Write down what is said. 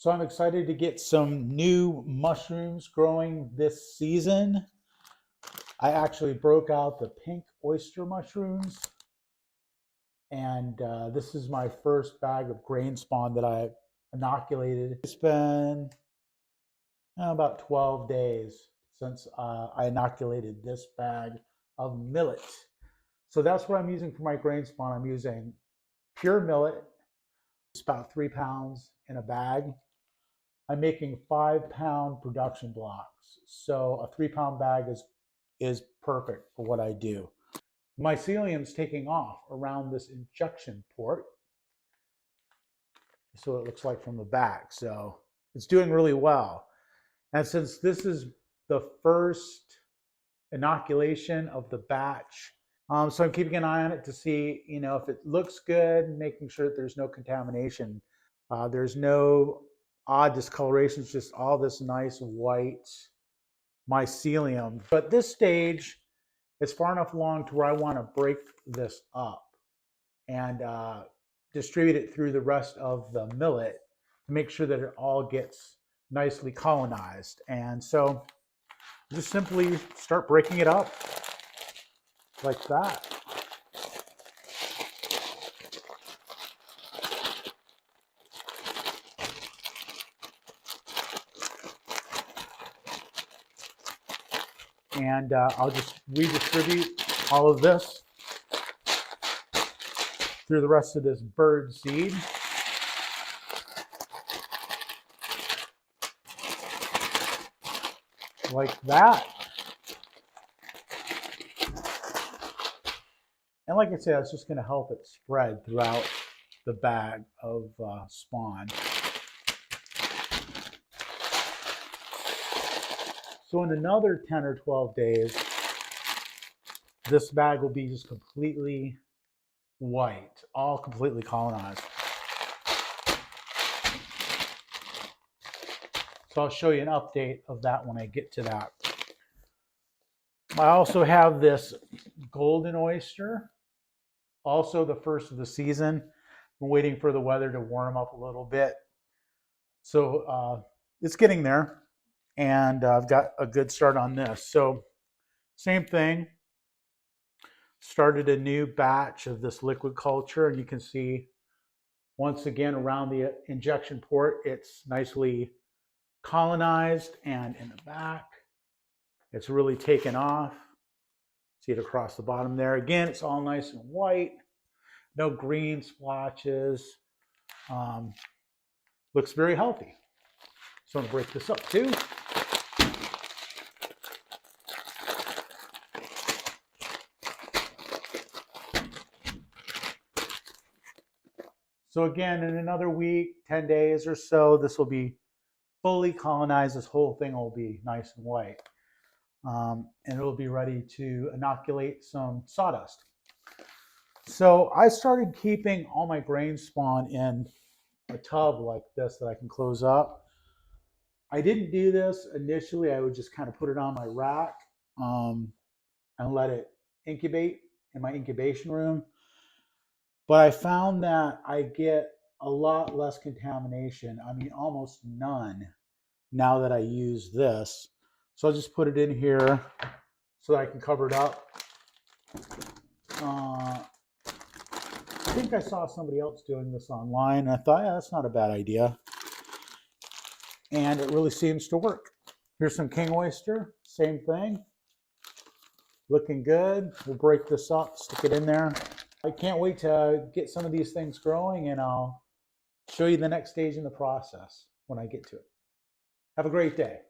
So I'm excited to get some new mushrooms growing this season. I actually broke out the pink oyster mushrooms, and this is my first bag of grain spawn that I inoculated. It's been about 12 days since I inoculated this bag of millet. So that's what I'm using for my grain spawn. I'm using pure millet. It's about 3 pounds in a bag. I'm making 5-pound production blocks. So a 3-pound bag is perfect for what I do. Mycelium's taking off around this injection port. So it looks like from the back. So it's doing really well. And since this is the first inoculation of the batch, so I'm keeping an eye on it to see, if it looks good, making sure that there's no contamination. There's no odd discolorations, just all this nice white mycelium. But this stage, it's far enough along to where I want to break this up and distribute it through the rest of the millet to make sure that it all gets nicely colonized. And so just simply start breaking it up like that. And I'll just redistribute all of this through the rest of this bird seed. Like that. And like I said, it's just going to help it spread throughout the bag of spawn. So in another 10 or 12 days, this bag will be just completely white, all completely colonized. So I'll show you an update of that when I get to that. I also have this golden oyster, also the first of the season. I'm waiting for the weather to warm up a little bit. So it's getting there, and I've got a good start on this. So same thing, started a new batch of this liquid culture, and you can see once again around the injection port, it's nicely colonized, and in the back, it's really taken off. See it across the bottom there. Again, it's all nice and white, no green splotches. Looks very healthy. So I'm going to break this up too. So again, in another week, 10 days or so, this will be fully colonized. This whole thing will be nice and white. And it will be ready to inoculate some sawdust. So I started keeping all my grain spawn in a tub like this that I can close up. I didn't do this initially. I would just kind of put it on my rack and let it incubate in my incubation room. But I found that I get a lot less contamination. I mean, almost none now that I use this. So I'll just put it in here so that I can cover it up. I think I saw somebody else doing this online, and I thought, yeah, that's not a bad idea. And it really seems to work. Here's some king oyster, same thing. Looking good. We'll break this up, stick it in there. I can't wait to get some of these things growing, and I'll show you the next stage in the process when I get to it. Have a great day.